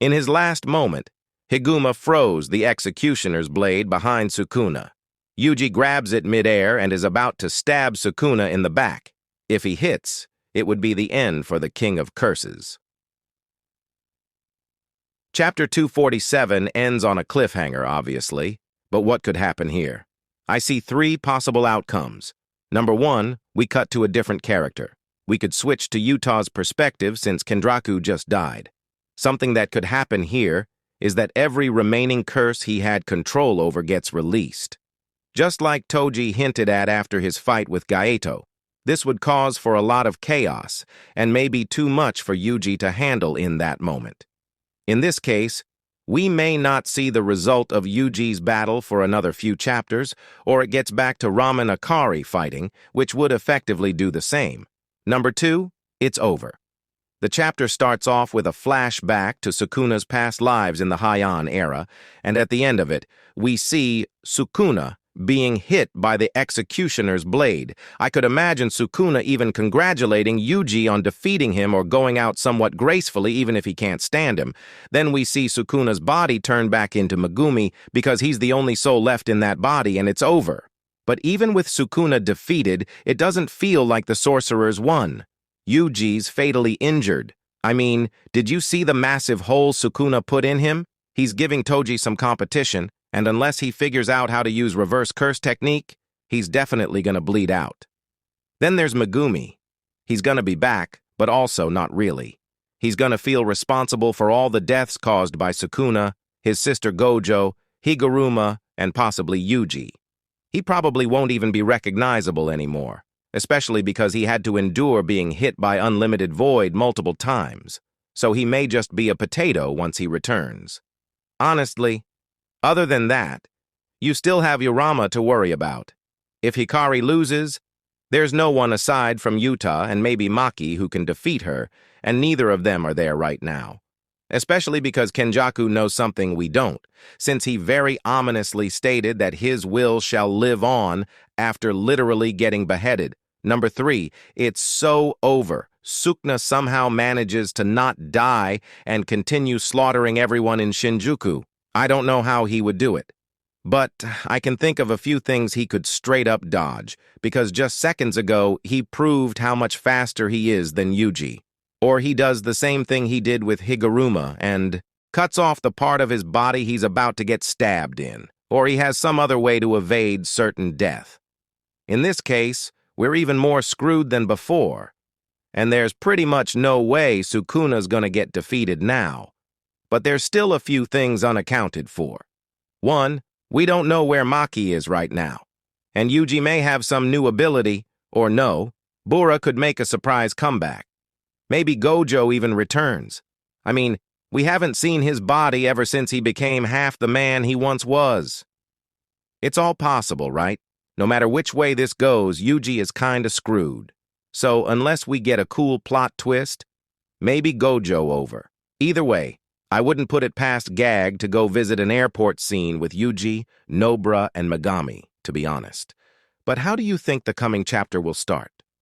In his last moment, Higuruma froze the executioner's blade behind Sukuna. Yuji grabs it midair and is about to stab Sukuna in the back. If he hits, it would be the end for the King of Curses. Chapter 247 ends on a cliffhanger, obviously, but what could happen here? I see three possible outcomes. Number one, we cut to a different character. We could switch to Utah's perspective since Kendraku just died. Something that could happen here is that every remaining curse he had control over gets released. Just like Toji hinted at after his fight with Gaeto, this would cause for a lot of chaos and may be too much for Yuji to handle in that moment. In this case, we may not see the result of Yuji's battle for another few chapters, or it gets back to Ramen Akari fighting, which would effectively do the same. Number two, it's over. The chapter starts off with a flashback to Sukuna's past lives in the Heian era, and at the end of it, we see Sukuna being hit by the executioner's blade. I could imagine Sukuna even congratulating Yuji on defeating him or going out somewhat gracefully even if he can't stand him. Then we see Sukuna's body turn back into Megumi because he's the only soul left in that body and it's over. But even with Sukuna defeated, it doesn't feel like the sorcerers won. Yuji's fatally injured. I mean, did you see the massive hole Sukuna put in him? He's giving Toji some competition, and unless he figures out how to use reverse curse technique, he's definitely gonna bleed out. Then there's Megumi. He's gonna be back, but also not really. He's gonna feel responsible for all the deaths caused by Sukuna, his sister Gojo, Higuruma, and possibly Yuji. He probably won't even be recognizable anymore, especially because he had to endure being hit by unlimited void multiple times, so he may just be a potato once he returns. Honestly, other than that, you still have Higuruma to worry about. If Hikari loses, there's no one aside from Yuta and maybe Maki who can defeat her, and neither of them are there right now. Especially because Kenjaku knows something we don't, since he very ominously stated that his will shall live on after literally getting beheaded. Number three, it's so over. Sukuna somehow manages to not die and continue slaughtering everyone in Shinjuku. I don't know how he would do it. But I can think of a few things he could straight up dodge, because just seconds ago he proved how much faster he is than Yuji. Or he does the same thing he did with Higuruma and cuts off the part of his body he's about to get stabbed in. Or he has some other way to evade certain death. In this case, we're even more screwed than before. And there's pretty much no way Sukuna's gonna get defeated now. But there's still a few things unaccounted for. One, we don't know where Maki is right now. And Yuji may have some new ability, or no, Bura could make a surprise comeback. Maybe Gojo even returns. I mean, we haven't seen his body ever since he became half the man he once was. It's all possible, right? No matter which way this goes, Yuji is kinda screwed. So unless we get a cool plot twist, maybe Gojo over. Either way, I wouldn't put it past Gag to go visit an airport scene with Yuji, Nobara, and Megami, to be honest. But how do you think the coming chapter will start?